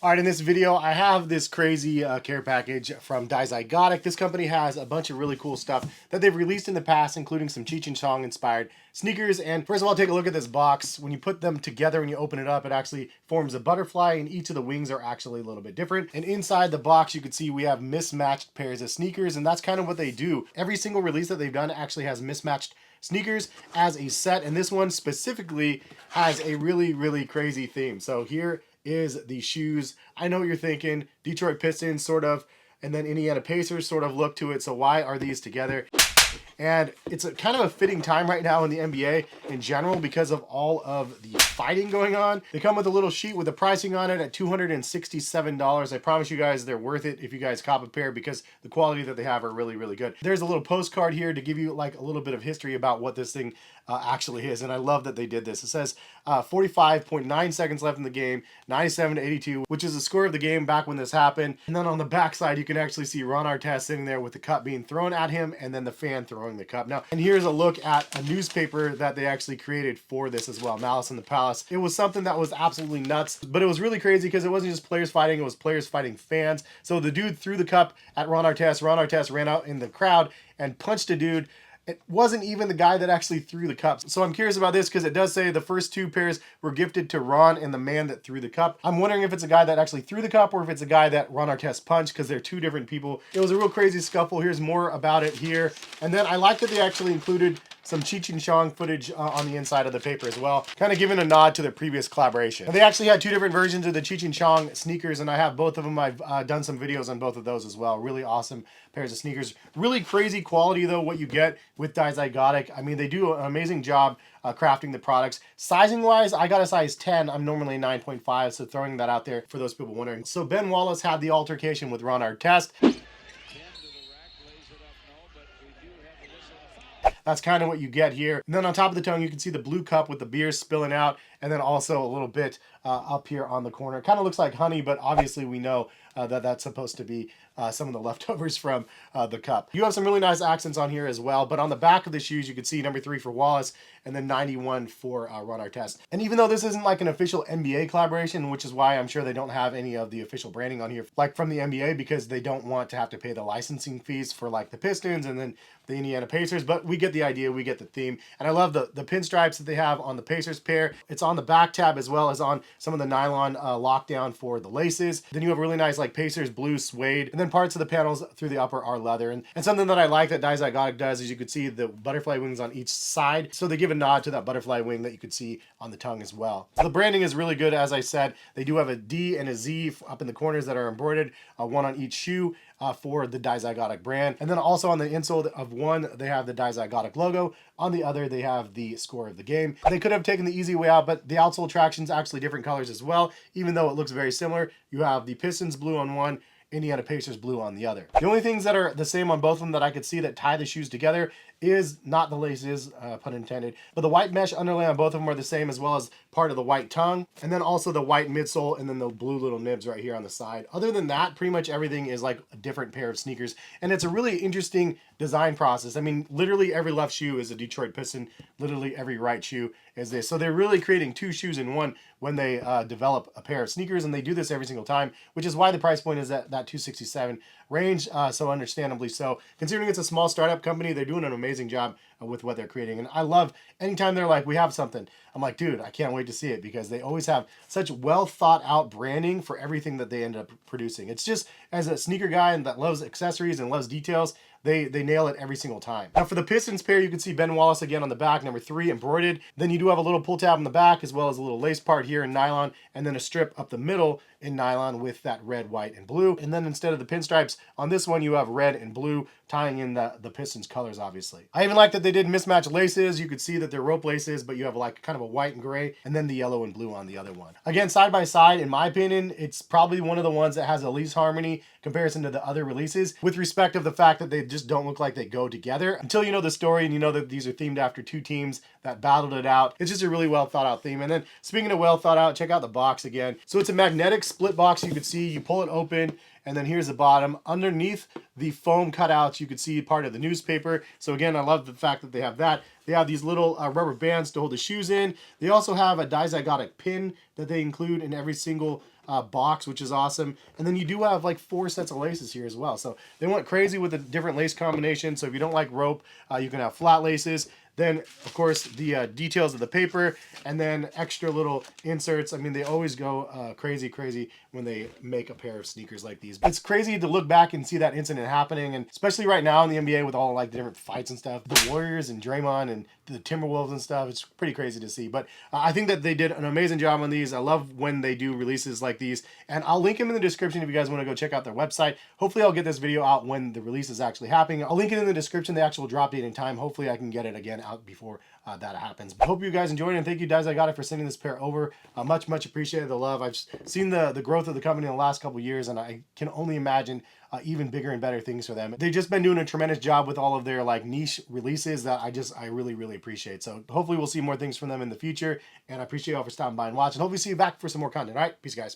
All right, in this video, I have this crazy care package from Dizygotic. This company has a bunch of really cool stuff that they've released in the past, including some Cheech and Chong inspired sneakers. And first of all, take a look at this box. When you put them together and you open it up, it actually forms a butterfly, and each of the wings are actually a little bit different. And inside the box, you can see we have mismatched pairs of sneakers, and that's kind of what they do. Every single release that they've done actually has mismatched sneakers as a set, and this one specifically has a really crazy theme. So here is the shoes. I know what you're thinking, Detroit Pistons sort of, and then Indiana Pacers sort of look to it. So why are these together? And it's a kind of a fitting time right now in the NBA in general because of all of the fighting going on. They come with a little sheet with the pricing on it at $267. I promise you guys they're worth it if you guys cop a pair because the quality that they have are really good. There's a little postcard here to give you like a little bit of history about what this thing actually is, and I love that they did this. It says 45.9 seconds left in the game, 97-82, which is the score of the game back when this happened. And then on the back side, you can actually see Ron Artest sitting there with the cup being thrown at him and then the fan throwing the cup. Now, and here's a look at a newspaper that they actually created for this as well, Malice in the Palace. It was something that was absolutely nuts, but it was really crazy because it wasn't just players fighting, it was players fighting fans. So the dude threw the cup at Ron Artest. Ron Artest ran out in the crowd and punched a dude. It wasn't even the guy that actually threw the cup. So I'm curious about this because it does say the first two pairs were gifted to Ron and the man that threw the cup. I'm wondering if it's a guy that actually threw the cup or if it's a guy that Ron Artest punched because they're two different people. It was a real crazy scuffle. Here's more about it here. And then I like that they actually included some Cheech and Chong footage on the inside of the paper as well, kind of giving a nod to their previous collaboration. And they actually had two different versions of the Cheech and Chong sneakers, and I have both of them. I've done some videos on both of those as well. Really awesome pairs of sneakers. Really crazy quality though, what you get with Dizygotic. I mean, they do an amazing job crafting the products. Sizing wise, I got a size 10. I'm normally 9.5, so throwing that out there for those people wondering. So Ben Wallace had the altercation with Ron Artest. That's kind of what you get here. And then on top of the tongue, you can see the blue cup with the beer spilling out, and then also a little bit up here on the corner. It kind of looks like honey, but obviously we know that that's supposed to be some of the leftovers from the cup. You have some really nice accents on here as well, but on the back of the shoes, you can see number 3 for Wallace, and then 91 for Ron Artest. And even though this isn't like an official NBA collaboration, which is why I'm sure they don't have any of the official branding on here, like from the NBA, because they don't want to have to pay the licensing fees for like the Pistons and then the Indiana Pacers, but we get the idea, we get the theme. And I love the pinstripes that they have on the Pacers pair. It's on the back tab as well as on some of the nylon lockdown for the laces. Then you have really nice like Pacers blue suede, and then parts of the panels through the upper are leather. And something that I like that Dizygotic does is you could see the butterfly wings on each side, so they give a nod to that butterfly wing that you could see on the tongue as well. So the branding is really good, as I said. They do have a D and a Z up in the corners that are embroidered, one on each shoe for the Dizygotic brand. And then also on the insole of one, they have the Dizygotic logo. On the other, they have the score of the game. They could have taken the easy way out, but the outsole traction's actually different colors as well, even though it looks very similar. You have the Pistons blue on one, Indiana Pacers blue on the other. The only things that are the same on both of them that I could see that tie the shoes together is not the laces, pun intended, but the white mesh underlay on both of them are the same, as well as part of the white tongue, and then also the white midsole, and then the blue little nibs right here on the side. Other than that, pretty much everything is like a different pair of sneakers, and it's a really interesting design process. I mean, literally every left shoe is a Detroit Piston, literally every right shoe is this. So they're really creating two shoes in one when they develop a pair of sneakers, and they do this every single time, which is why the price point is at that $267 range, so understandably so. Considering it's a small startup company, they're doing an amazing job with what they're creating. And I love anytime they're like, we have something, I'm like, dude, I can't wait to see it, because they always have such well thought out branding for everything that they end up producing. It's just, as a sneaker guy and that loves accessories and loves details, they nail it every single time. Now for the Pistons pair, you can see Ben Wallace again on the back, number 3, embroidered. Then you do have a little pull tab on the back, as well as a little lace part here in nylon, and then a strip up the middle in nylon with that red, white, and blue. And then instead of the pinstripes on this one, you have red and blue, tying in the Pistons colors, obviously. I even like that they did mismatch laces. You could see that they're rope laces, but you have like kind of a white and gray, and then the yellow and blue on the other one. Again, side by side, in my opinion, it's probably one of the ones that has the least harmony comparison to the other releases, with respect of the fact that they just don't look like they go together. Until you know the story and you know that these are themed after two teams that battled it out, it's just a really well thought out theme. And then speaking of well thought out, check out the box again. So it's a magnetic split box. You can see, you pull it open, and then here's the bottom. Underneath the foam cutouts, you can see part of the newspaper. So again, I love the fact that they have that. They have these little rubber bands to hold the shoes in. They also have a Dizygotic pin that they include in every single box, which is awesome. And then you do have like 4 sets of laces here as well. So they went crazy with the different lace combinations. So if you don't like rope, you can have flat laces. Then, of course, the details of the paper, and then extra little inserts. I mean, they always go crazy when they make a pair of sneakers like these. It's crazy to look back and see that incident happening, and especially right now in the NBA with all like the different fights and stuff. The Warriors and Draymond and the Timberwolves and stuff. It's pretty crazy to see. But I think that they did an amazing job on these. I love when they do releases like these, and I'll link them in the description if you guys want to go check out their website. Hopefully, I'll get this video out when the release is actually happening. I'll link it in the description, the actual drop date and time. Hopefully, I can get it again out before that happens. But hope you guys enjoyed it, and thank you Dizygotic for sending this pair over. Much appreciated the love. I've seen the growth of the company in the last couple years, and I can only imagine even bigger and better things for them. They've just been doing a tremendous job with all of their like niche releases that I really appreciate. So hopefully we'll see more things from them in the future, and I appreciate y'all for stopping by and watching. Hopefully see you back for some more content. All right, peace guys.